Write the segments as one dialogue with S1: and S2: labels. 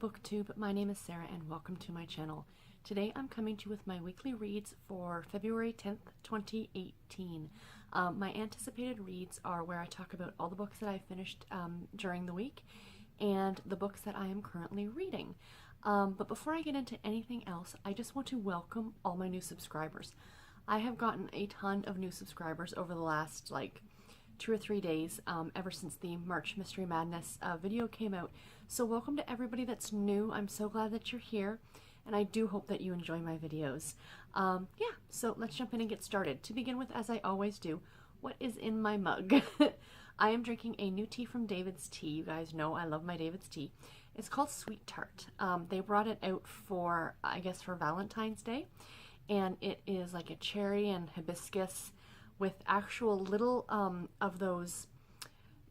S1: BookTube, my name is Sarah and welcome to my channel. Today I'm coming to you with my weekly reads for February 10th, 2018. My anticipated reads are where I talk about all the books that I finished during the week and the books that I am currently reading. But before I get into anything else, I just want to welcome all my new subscribers. I have gotten a ton of new subscribers over the last 2 or 3 days ever since the March Mystery Madness video came out. So welcome to everybody that's new. I'm so glad that you're here, and I do hope that you enjoy my videos. Yeah, so let's jump in and get started. To begin with, as I always do, what is in my mug? I am drinking a new tea from David's Tea. You guys know I love my David's Tea. It's called Sweet Tart. They brought it out for, I guess, for Valentine's Day, and it is like a cherry and hibiscus with actual little of those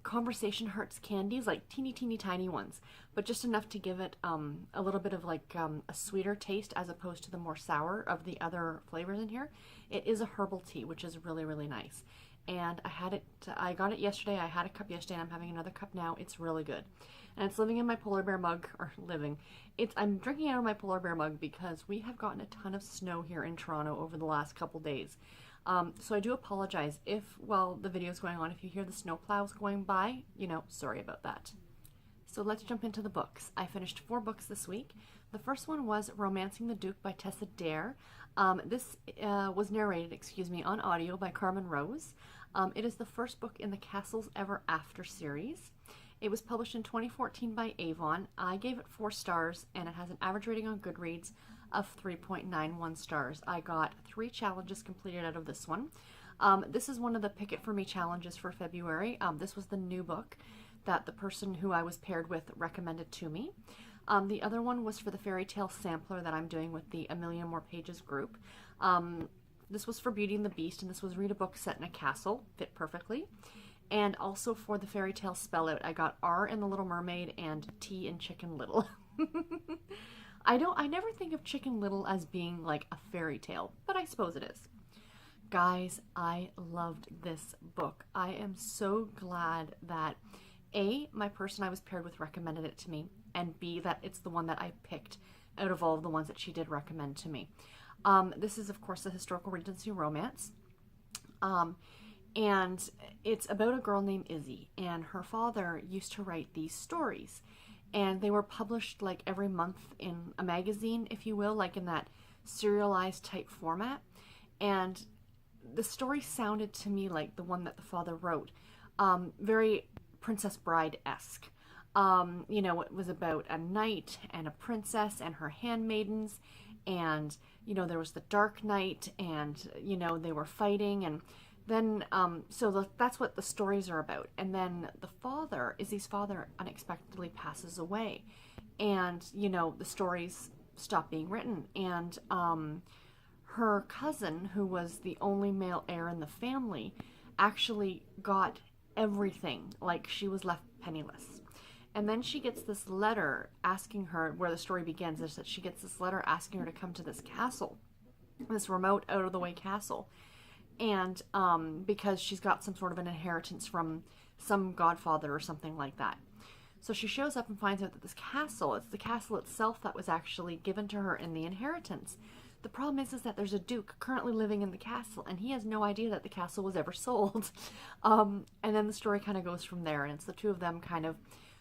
S1: conversation hearts candies, like teeny tiny ones, but just enough to give it a little bit of a sweeter taste as opposed to the more sour of the other flavors in here. It is a herbal tea, which is really nice, and I got it yesterday. I had a cup yesterday and I'm having another cup now. It's really good, and it's living in my polar bear mug, or living. I'm drinking out of my polar bear mug because we have gotten a ton of snow here in Toronto over the last couple days. So I do apologize if, while the video is going on, if you hear the snow plows going by, sorry about that. So let's jump into the books. I finished 4 books this week. The first one was Romancing the Duke by Tessa Dare. This was narrated, on audio by Carmen Rose. It is the first book in the Castles Ever After series. It was published in 2014 by Avon. I gave it 4 stars, and it has an average rating on Goodreads of 3.91 stars. I got 3 challenges completed out of this one. This is one of the Pick It For Me challenges for February. This was the new book that the person who I was paired with recommended to me. The other one was for the fairy tale sampler that I'm doing with the A Million More Pages group. This was for Beauty and the Beast, and this was read a book set in a castle, fit perfectly. And also for the fairy tale spell out, I got R in the Little Mermaid and T in Chicken Little. I never think of Chicken Little as being like a fairy tale, but I suppose it is. Guys, I loved this book. I am so glad that A, my person I was paired with recommended it to me, and B, that it's the one that I picked out of all of the ones that she did recommend to me. This is, of course, a historical Regency romance. And it's about a girl named Izzy, and her father used to write these stories. And they were published every month in a magazine, if you will, in that serialized type format. And the story sounded to me like the one that the father wrote, very Princess Bride-esque. It was about a knight and a princess and her handmaidens, and, there was the Dark Knight, and, they were fighting, and then, that's what the stories are about. And then Izzy's father unexpectedly passes away, and, the stories stop being written. And her cousin, who was the only male heir in the family, actually got everything. She was left penniless. And then she gets this letter asking her, where the story begins, is that she gets this letter asking her to come to this castle, this remote, out-of-the-way castle. And because she's got some sort of an inheritance from some godfather or something like that. So she shows up and finds out that this castle, it's the castle itself that was actually given to her in the inheritance. The problem is that there's a duke currently living in the castle, and he has no idea that the castle was ever sold. And then the story kind of goes from there, and it's the two of them kind of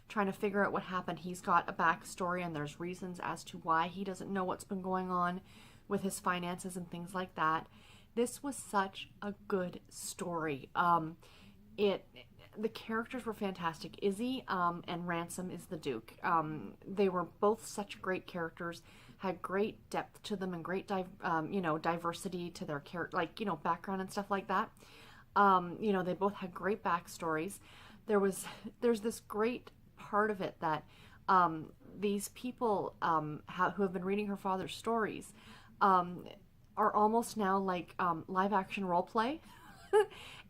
S1: trying to figure out what happened. He's got a backstory, and there's reasons as to why he doesn't know what's been going on with his finances and things like that. This was such a good story. The characters were fantastic. Izzy and Ransom is the Duke. They were both such great characters, had great depth to them and great diversity to their character, background and stuff like that. They both had great backstories. There's this great part of it that these people who have been reading her father's stories are almost now live action role play.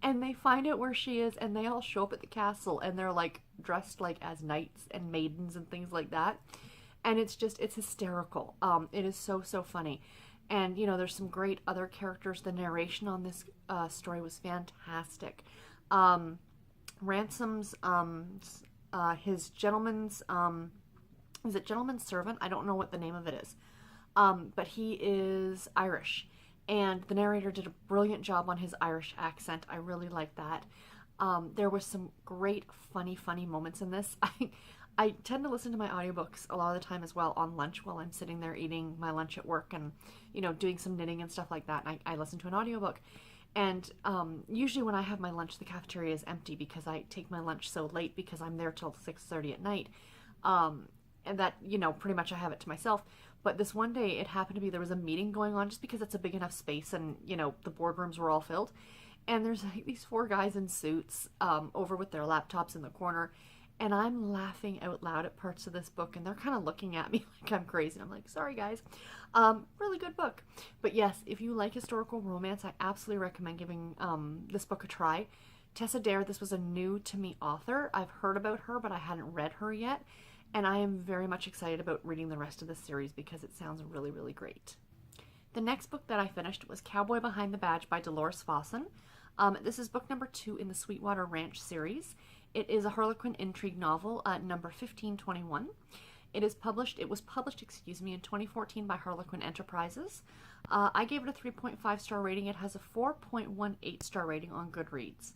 S1: And they find out where she is, and they all show up at the castle, and they're dressed as knights and maidens and things like that. And it's hysterical. It is so funny. And there's some great other characters. The narration on this story was fantastic. Ransom's his gentleman's is it Gentleman's Servant? I don't know what the name of it is. But he is Irish. And the narrator did a brilliant job on his Irish accent. I really like that. There was some great, funny moments in this. I tend to listen to my audiobooks a lot of the time as well on lunch while I'm sitting there eating my lunch at work and, you know, doing some knitting and stuff like that. And I listen to an audiobook. And usually when I have my lunch, the cafeteria is empty because I take my lunch so late because I'm there till 6:30 at night. And that, you know, pretty much I have it to myself. But this one day it happened to be there was a meeting going on just because it's a big enough space and, you know, the boardrooms were all filled. And there's like these 4 guys in suits over with their laptops in the corner. And I'm laughing out loud at parts of this book, and they're kind of looking at me like I'm crazy. And I'm like, sorry, guys. Really good book. But yes, if you like historical romance, I absolutely recommend giving this book a try. Tessa Dare, this was a new to me author. I've heard about her, but I hadn't read her yet. And I am very much excited about reading the rest of this series because it sounds really, really great. The next book that I finished was Cowboy Behind the Badge by Delores Fossen. This is book number 2 in the Sweetwater Ranch series. It is a Harlequin intrigue novel, number 1521. It was published, in 2014 by Harlequin Enterprises. I gave it a 3.5 star rating. It has a 4.18 star rating on Goodreads.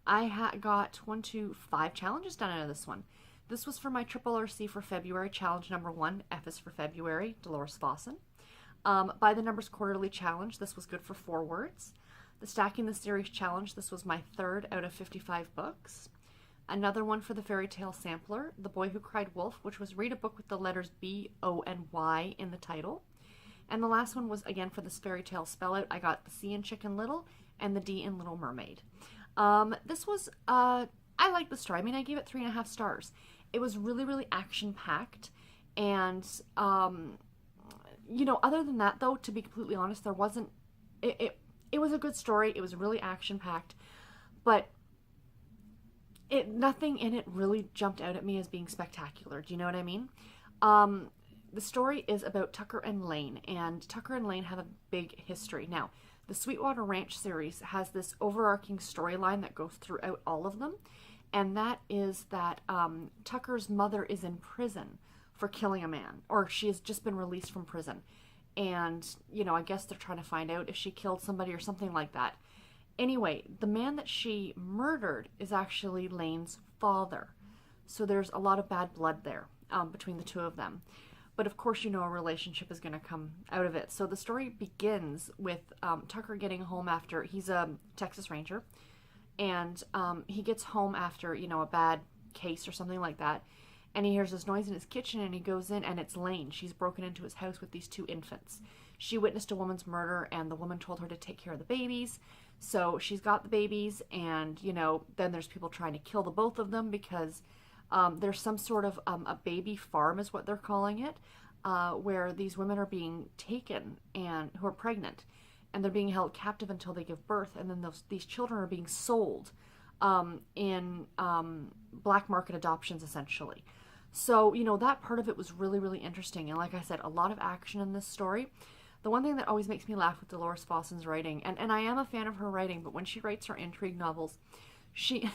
S1: I got 5 challenges done out of this one. This was for my RRC for February, challenge number 1, F is for February, Delores Fossen. By the Numbers Quarterly Challenge, this was good for 4 words. The Stacking the Series Challenge, this was my 3rd out of 55 books. Another one for the Fairy Tale Sampler, The Boy Who Cried Wolf, which was read a book with the letters B, O, and Y in the title. And the last one was, again, for this Fairy Tale Spell Out. I got the C in Chicken Little and the D in Little Mermaid. This was, I liked the story. I mean, I gave it 3.5 stars. It was really, really action-packed. And, you know, other than that, though, to be completely honest, there wasn't, it was a good story. It was really action-packed. But nothing in it really jumped out at me as being spectacular. Do you know what I mean? The story is about Tucker and Lane, and Tucker and Lane have a big history. Now, the Sweetwater Ranch series has this overarching storyline that goes throughout all of them, and that is that Tucker's mother is in prison for killing a man, or she has just been released from prison. And, you know, I guess they're trying to find out if she killed somebody or something like that. Anyway, the man that she murdered is actually Lane's father. So there's a lot of bad blood there between the two of them. But of course, you know, a relationship is going to come out of it. So the story begins with Tucker getting home after, he's a Texas Ranger, and he gets home after, you know, a bad case or something like that. And he hears this noise in his kitchen, and he goes in, and it's Lane. She's broken into his house with these 2 infants. She witnessed a woman's murder, and the woman told her to take care of the babies. So she's got the babies, and, you know, then there's people trying to kill the both of them because there's some sort of a baby farm is what they're calling it, where these women are being taken and who are pregnant, and they're being held captive until they give birth, and then these children are being sold in black market adoptions, essentially. So, you know, that part of it was really, really interesting. And like I said, a lot of action in this story. The one thing that always makes me laugh with Delores Fossen's writing, and I am a fan of her writing, but when she writes her intrigue novels, she,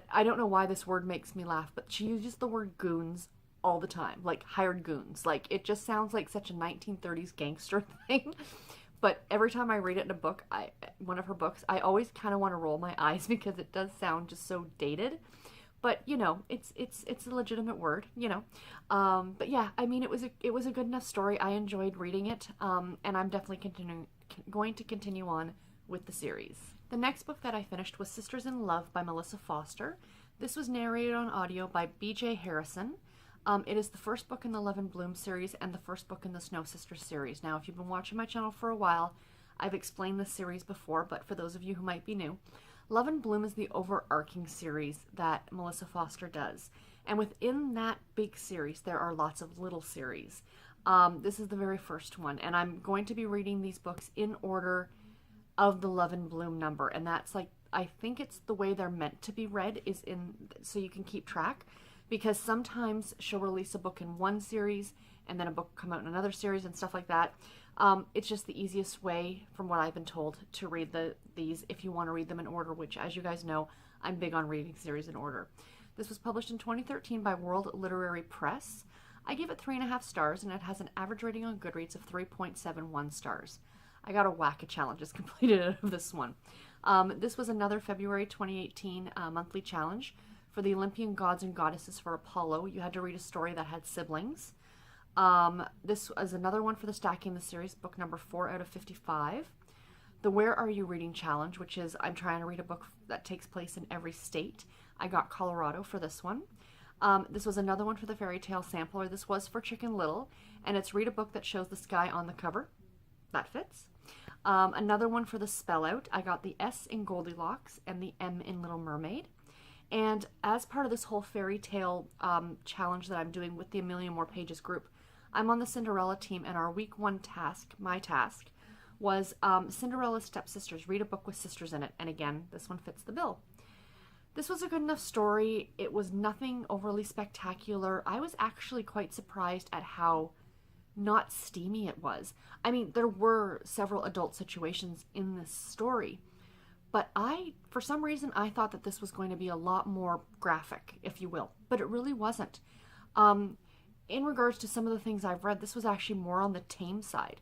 S1: I don't know why this word makes me laugh, but she uses the word goons all the time, like hired goons. Like, it just sounds like such a 1930s gangster thing. But every time I read it in a book, one of her books, I always kind of want to roll my eyes because it does sound just so dated. But, you know, it's a legitimate word, you know. But yeah, I mean, it was a good enough story. I enjoyed reading it, and I'm definitely going to continue on with the series. The next book that I finished was Sisters in Love by Melissa Foster. This was narrated on audio by B.J. Harrison. It is the first book in the Love and Bloom series and the first book in the Snow Sisters series. Now, if you've been watching my channel for a while, I've explained this series before, but for those of you who might be new, Love and Bloom is the overarching series that Melissa Foster does. And within that big series, there are lots of little series. This is the very first one, and I'm going to be reading these books in order of the Love and Bloom number. And that's like, I think it's the way they're meant to be read, is in so you can keep track. Because sometimes she'll release a book in one series and then a book come out in another series and stuff like that. It's just the easiest way, from what I've been told, to read these if you want to read them in order, which, as you guys know, I'm big on reading series in order. This was published in 2013 by World Literary Press. I gave it 3.5 stars, and it has an average rating on Goodreads of 3.71 stars. I got a whack of challenges completed out of this one. This was another February 2018 monthly challenge for the Olympian gods and goddesses for Apollo. You had to read a story that had siblings. This was another one for the Stacking the Series, book number 4 out of 55. The Where Are You Reading Challenge, which is I'm trying to read a book that takes place in every state. I got Colorado for this one. This was another one for the Fairy Tale Sampler. This was for Chicken Little, and it's read a book that shows the sky on the cover. That fits. Another one for the Spell Out. I got the S in Goldilocks and the M in Little Mermaid. And as part of this whole fairy tale challenge that I'm doing with the A Million More Pages group, I'm on the Cinderella team, and our week 1 task, my task, was Cinderella's Stepsisters. Read a book with sisters in it. And again, this one fits the bill. This was a good enough story. It was nothing overly spectacular. I was actually quite surprised at how not steamy it was. I mean, there were several adult situations in this story, but for some reason, I thought that this was going to be a lot more graphic, if you will, but it really wasn't. In regards to some of the things I've read, this was actually more on the tame side.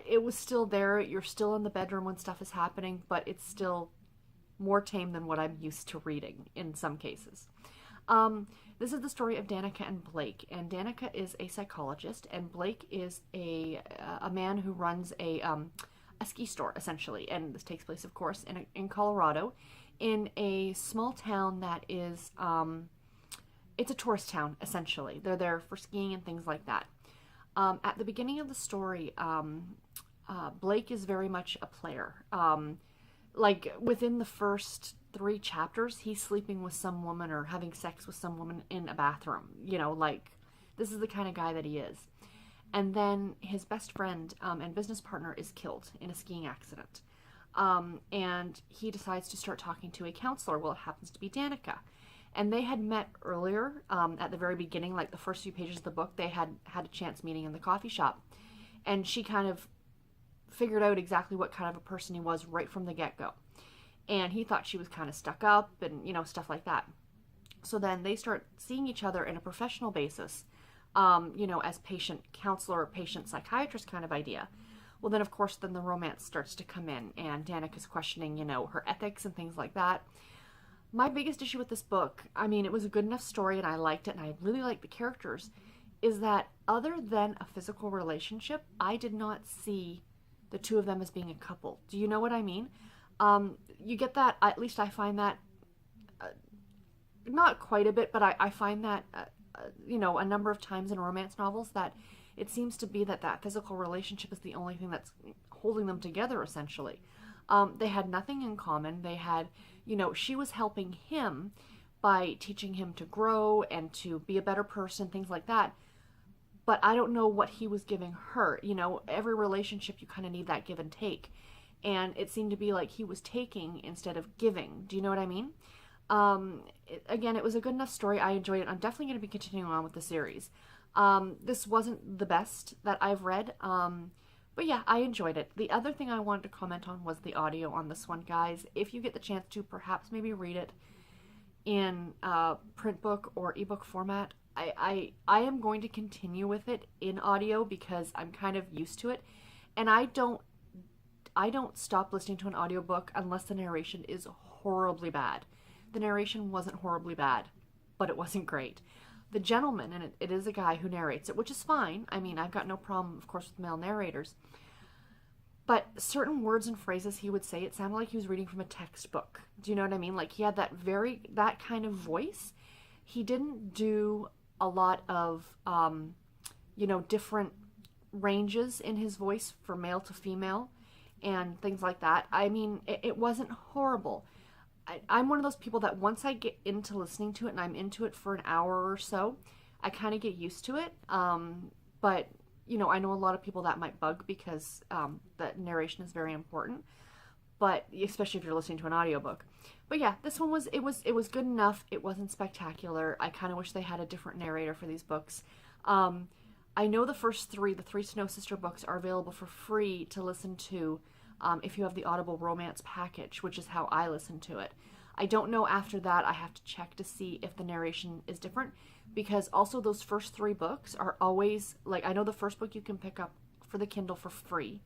S1: It was still there. You're still in the bedroom when stuff is happening, but it's still more tame than what I'm used to reading in some cases. This is the story of Danica and Blake, and Danica is a psychologist, and Blake is a man who runs a ski store, essentially, and this takes place, of course, in Colorado, in a small town that is, it's a tourist town, essentially. They're there for skiing and things like that. At the beginning of the story, Blake is very much a player. Like, within the first 3 chapters, he's sleeping with some woman or having sex with some woman in a bathroom. You know, like, this is the kind of guy that he is. And then his best friend and business partner is killed in a skiing accident. And he decides to start talking to a counselor. Well, it happens to be Danica. And they had met earlier, at the very beginning, like the first few pages of the book, they had a chance meeting in the coffee shop. And she kind of figured out exactly what kind of a person he was right from the get-go. And he thought she was kind of stuck up and, you know, stuff like that. So then they start seeing each other in a professional basis, you know, as patient counselor or patient psychiatrist kind of idea. Well, then, of course, then the romance starts to come in, and Danica's questioning, you know, her ethics and things like that. My biggest issue with this book, I mean, it was a good enough story and I liked it and I really liked the characters, is that other than a physical relationship, I did not see the two of them as being a couple. Do you know what I mean? You get that, at least I find that, not quite a bit, but I find that, you know, a number of times in romance novels that it seems to be that physical relationship is the only thing that's holding them together, essentially. They had nothing in common. They had, you know, she was helping him by teaching him to grow and to be a better person, things like that. But I don't know what he was giving her. You know, every relationship you kind of need that give and take. And it seemed to be like he was taking instead of giving. Do you know what I mean? Again, it was a good enough story. I enjoyed it. I'm definitely going to be continuing on with the series. This wasn't the best that I've read. But yeah, I enjoyed it. The other thing I wanted to comment on was the audio on this one, guys. If you get the chance to, perhaps maybe read it in print book or ebook format. I am going to continue with it in audio because I'm kind of used to it. And I don't stop listening to an audiobook unless the narration is horribly bad. The narration wasn't horribly bad, but it wasn't great. The gentleman, and it is a guy who narrates it, which is fine. I mean, I've got no problem, of course, with male narrators. But certain words and phrases he would say, it sounded like he was reading from a textbook. Do you know what I mean? Like, he had that kind of voice. He didn't do a lot of, you know, different ranges in his voice for male to female and things like that. I mean, it wasn't horrible. I'm one of those people that once I get into listening to it and I'm into it for an hour or so, I kind of get used to it. But, you know, I know a lot of people that might bug because that narration is very important, but especially if you're listening to an audiobook. But yeah, this one was good enough. It wasn't spectacular. I kind of wish they had a different narrator for these books. I know the first three, the 3 Snow Sister books, are available for free to listen to if you have the Audible Romance package, which is how I listen to it. I don't know after that. I have to check to see if the narration is different. because also those first 3 books are always, like, I know the first book you can pick up for the Kindle for free.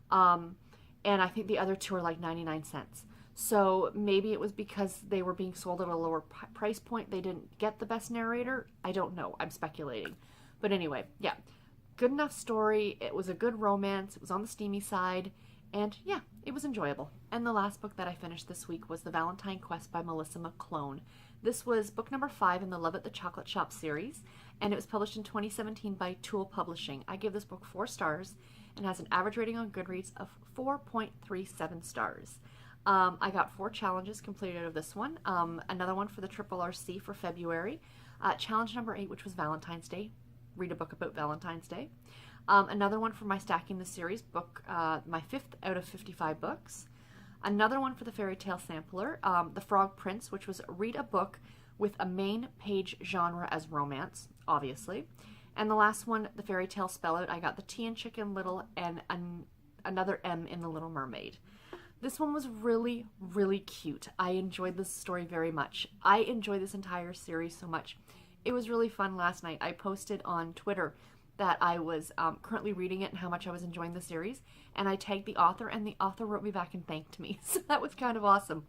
S1: And I think the other 2 are like 99 cents. So maybe it was because they were being sold at a lower price point. They didn't get the best narrator. I don't know. I'm speculating. But anyway, yeah. Good enough story. It was a good romance. It was on the steamy side. And yeah, it was enjoyable. And the last book that I finished this week was The Valentine Quest by Melissa McClone. This was book number 5 in the Love at the Chocolate Shop series, and it was published in 2017 by Tool Publishing. I give this book 4 stars and has an average rating on Goodreads of 4.37 stars. I got 4 challenges completed out of this one. Another one for the Triple RC for February. Challenge number 8, which was Valentine's Day. Read a book about Valentine's Day. Another one for my Stacking the Series book, my 5th out of 55 books. Another one for the Fairy Tale Sampler, The Frog Prince, which was read a book with a main page genre as romance, obviously. And the last one, The Fairy Tale Spellout, I got the Tea and Chicken Little and another M in The Little Mermaid. This one was really, really cute. I enjoyed this story very much. I enjoyed this entire series so much. It was really fun last night. I posted on Twitter that I was currently reading it and how much I was enjoying the series, and I tagged the author, and the author wrote me back and thanked me. So that was kind of awesome.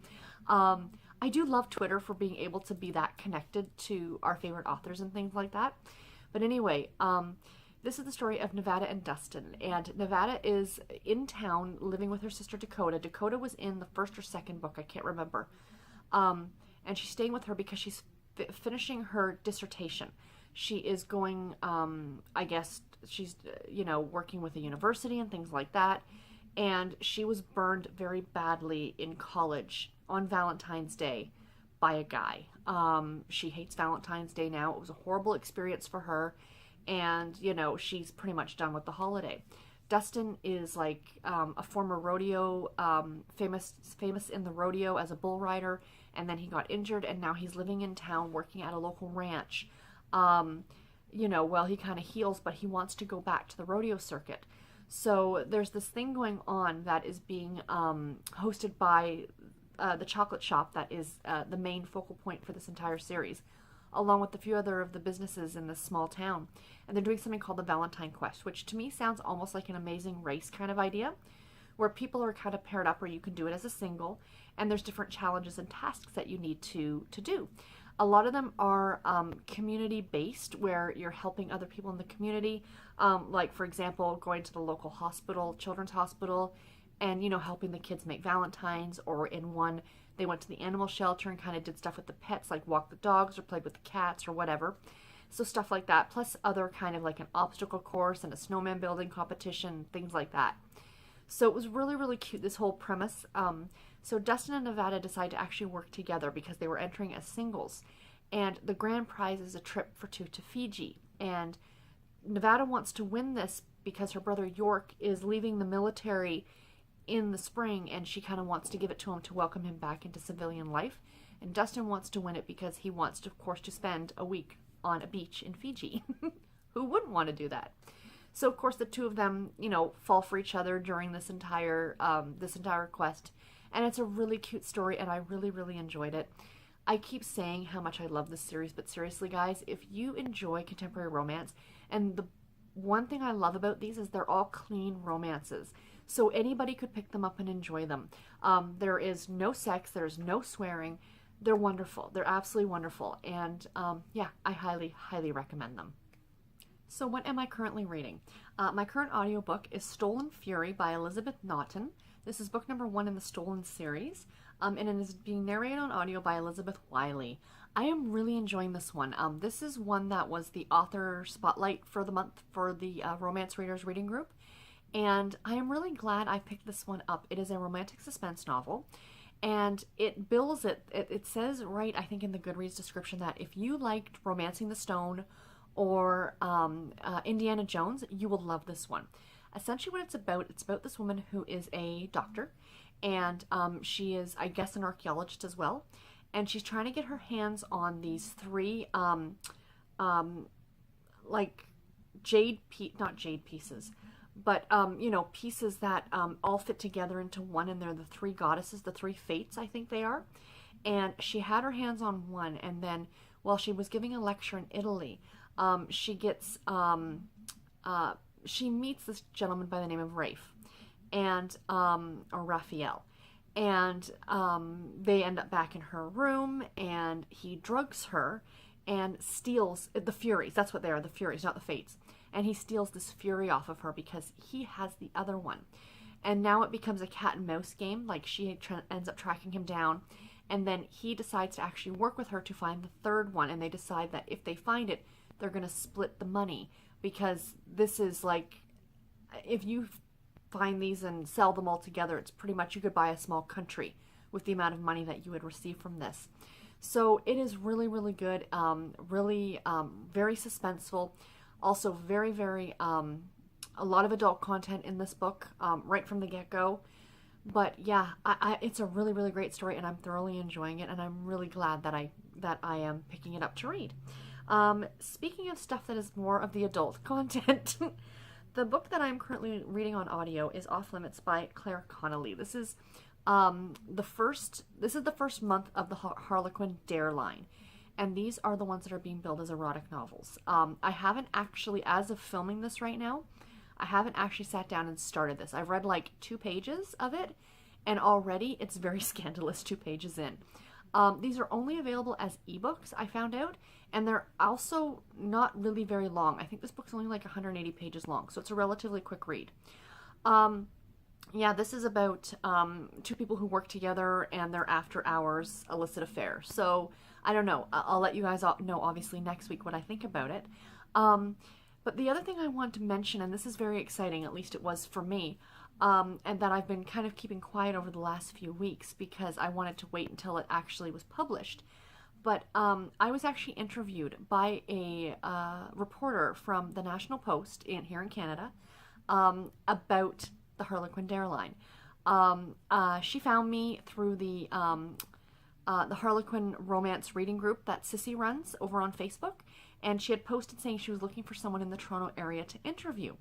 S1: I do love Twitter for being able to be that connected to our favorite authors and things like that. But anyway, this is the story of Nevada and Dustin, and Nevada is in town living with her sister Dakota. Dakota was in the 1st or 2nd book, I can't remember. And she's staying with her because she's finishing her dissertation. She is going, I guess she's, working with a university and things like that. And she was burned very badly in college on Valentine's Day by a guy. She hates Valentine's Day now. It was a horrible experience for her. And, she's pretty much done with the holiday. Dustin is like a former rodeo, famous in the rodeo as a bull rider. And then he got injured, and now he's living in town working at a local ranch. Well, he kind of heals, but he wants to go back to the rodeo circuit. So there's this thing going on that is being hosted by the chocolate shop that is the main focal point for this entire series, along with a few other of the businesses in this small town. And they're doing something called the Valentine Quest, which to me sounds almost like an Amazing Race kind of idea, where people are kind of paired up, where you can do it as a single, and there's different challenges and tasks that you need to do. A lot of them are community-based, where you're helping other people in the community, like, for example, going to the local hospital, children's hospital, and, helping the kids make Valentines. Or in one, they went to the animal shelter and kind of did stuff with the pets, like walked the dogs or played with the cats or whatever. So stuff like that, plus other kind of like an obstacle course and a snowman building competition, things like that. So it was really, really cute, this whole premise. So Dustin and Nevada decided to actually work together because they were entering as singles. And the grand prize is a trip for 2 to Fiji. And Nevada wants to win this because her brother York is leaving the military in the spring, and she kind of wants to give it to him to welcome him back into civilian life. And Dustin wants to win it because he wants to, of course, to spend a week on a beach in Fiji. Who wouldn't want to do that? So, of course, the two of them, fall for each other during this entire quest. And it's a really cute story, and I really, really enjoyed it. I keep saying how much I love this series, but seriously, guys, if you enjoy contemporary romance, and the one thing I love about these is they're all clean romances. So anybody could pick them up and enjoy them. There is no sex, there's no swearing. They're wonderful. They're absolutely wonderful. And yeah, I highly, highly recommend them. So what am I currently reading? My current audiobook is Stolen Fury by Elisabeth Naughton. This is book number 1 in the Stolen series, and it is being narrated on audio by Elizabeth Wiley. I am really enjoying this one. This is one that was the author spotlight for the month for the Romance Readers Reading Group, and I am really glad I picked this one up. It is a romantic suspense novel, and it bills it. It says right, I think in the Goodreads description, that if you liked Romancing the Stone or Indiana Jones, you will love this one. Essentially what it's about this woman who is a doctor, and she is, I guess, an archaeologist as well, and she's trying to get her hands on these 3 like not jade pieces, but pieces that all fit together into one, and they're the 3 goddesses, the 3 fates, I think they are. And she had her hands on one, and then while she was giving a lecture in Italy, she gets, she meets this gentleman by the name of Rafe, and, or Raphael. And they end up back in her room, and he drugs her and steals the Furies. That's what they are, the Furies, not the Fates. And he steals this Fury off of her because he has the other one. And now it becomes a cat and mouse game. Like, she ends up tracking him down, and then he decides to actually work with her to find the third one. And they decide that if they find it, they're going to split the money, because this is like, if you find these and sell them all together, it's pretty much you could buy a small country with the amount of money that you would receive from this. So it is really, really good. Really very suspenseful. Also very, very, a lot of adult content in this book, right from the get-go. But yeah, it's a really, really great story, and I'm thoroughly enjoying it, and I'm really glad that I am picking it up to read. Speaking of stuff that is more of the adult content, the book that I'm currently reading on audio is Off Limits by Clare Connelly. This is the first month of the Harlequin Dare line, and these are the ones that are being billed as erotic novels. I haven't actually, as of filming this right now, I haven't actually sat down and started this. I've read like 2 pages of it, and already it's very scandalous 2 pages in. These are only available as ebooks, I found out, and they're also not really very long. I think this book's only like 180 pages long, so it's a relatively quick read. Yeah, this is about 2 people who work together and their after-hours illicit affair. So, I don't know. I'll let you guys know, obviously, next week what I think about it. But the other thing I want to mention, and this is very exciting, at least it was for me, and that I've been kind of keeping quiet over the last few weeks because I wanted to wait until it actually was published. But I was actually interviewed by a reporter from the National Post here in Canada about the Harlequin Dare line. She found me through the Harlequin romance reading group that Sissy runs over on Facebook, and she had posted saying she was looking for someone in the Toronto area to interview.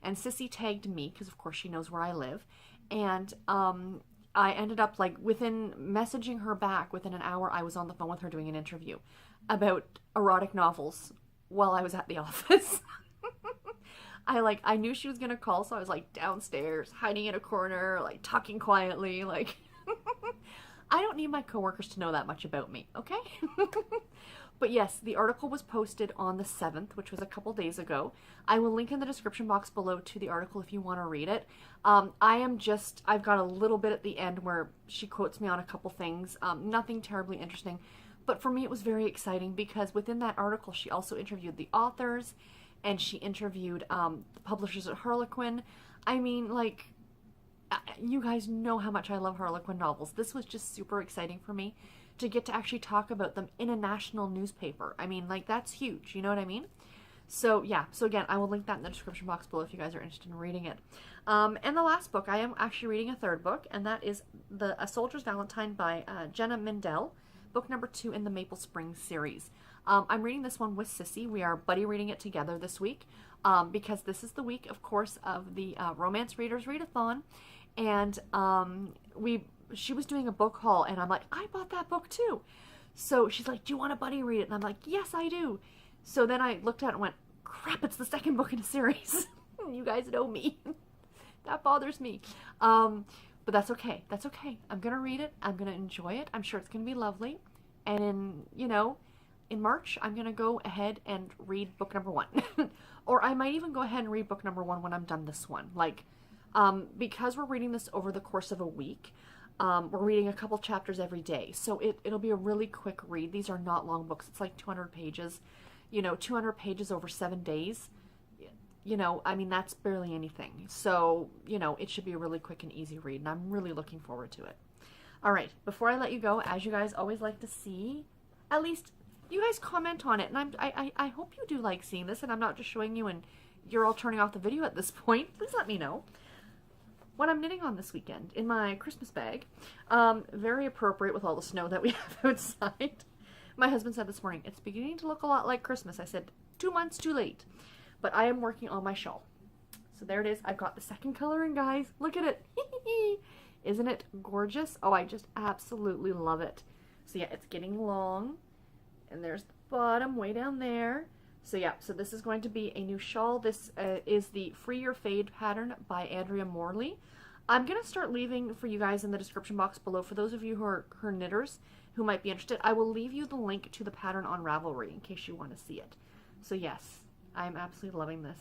S1: And Sissy tagged me, because of course she knows where I live, and I ended up, like, within messaging her back, within an hour, I was on the phone with her doing an interview about erotic novels while I was at the office. I knew she was going to call, so I was, like, downstairs, hiding in a corner, like, talking quietly, like, I don't need my coworkers to know that much about me, okay? But yes, the article was posted on the 7th, which was a couple days ago. I will link in the description box below to the article if you want to read it. I've got a little bit at the end where she quotes me on a couple things. Nothing terribly interesting. But for me, it was very exciting because within that article, she also interviewed the authors, and she interviewed the publishers at Harlequin. I mean, like, you guys know how much I love Harlequin novels. This was just super exciting for me to get to actually talk about them in a national newspaper. I mean, like, that's huge, you know what I mean? So, yeah. So, again, I will link that in the description box below if you guys are interested in reading it. And the last book, I am actually reading a third book, and that is A Soldier's Valentine by Jenna Mindel, book number 2 in the Maple Springs series. I'm reading this one with Sissy. We are buddy reading it together this week, because this is the week, of course, of the Romance Readers Readathon, and she was doing a book haul, and I'm like, I bought that book too. So she's like, do you want to buddy read it? And I'm like, yes, I do. So then I looked at it and went, crap, it's the second book in a series. You guys know me. That bothers me. But that's okay. That's okay. I'm going to read it. I'm going to enjoy it. I'm sure it's going to be lovely. And in March, I'm going to go ahead and read book number 1. Or I might even go ahead and read book number 1 when I'm done this one. Like, because we're reading this over the course of a week, we're reading a couple chapters every day. So it'll be a really quick read. These are not long books. It's like 200 pages. 200 pages over 7 days. I mean, that's barely anything. So, it should be a really quick and easy read, and I'm really looking forward to it. All right, before I let you go, as you guys always like to see, at least you guys comment on it, and I hope you do like seeing this, and I'm not just showing you and you're all turning off the video at this point. Please let me know what I'm knitting on this weekend in my Christmas bag. Very appropriate with all the snow that we have outside. My husband said this morning, it's beginning to look a lot like Christmas. I said, 2 months too late. But I am working on my shawl. So there it is. I've got the second coloring, guys. Look at it. Isn't it gorgeous? Oh, I just absolutely love it. So yeah, it's getting long. And there's the bottom way down there. So yeah, so this is going to be a new shawl. This is the Free Your Fade pattern by Andrea Morley. I'm going to start leaving for you guys in the description box below, for those of you who are her knitters who might be interested, I will leave you the link to the pattern on Ravelry in case you want to see it. So yes, I'm absolutely loving this.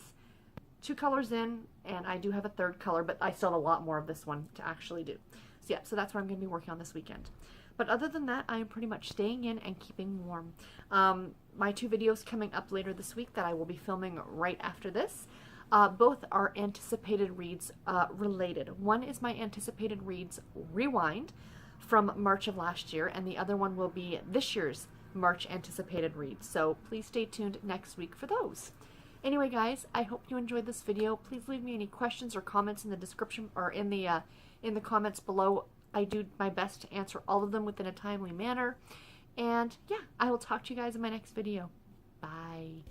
S1: 2 colors in, and I do have a 3rd color, but I still have a lot more of this one to actually do. So yeah, so that's what I'm going to be working on this weekend. But other than that, I am pretty much staying in and keeping warm. My 2 videos coming up later this week that I will be filming right after this, both are anticipated reads related. One is my anticipated reads rewind from March of last year, and the other one will be this year's March anticipated reads. So please stay tuned next week for those. Anyway, guys, I hope you enjoyed this video. Please leave me any questions or comments in the description or in the comments below. I do my best to answer all of them within a timely manner. And yeah, I will talk to you guys in my next video. Bye.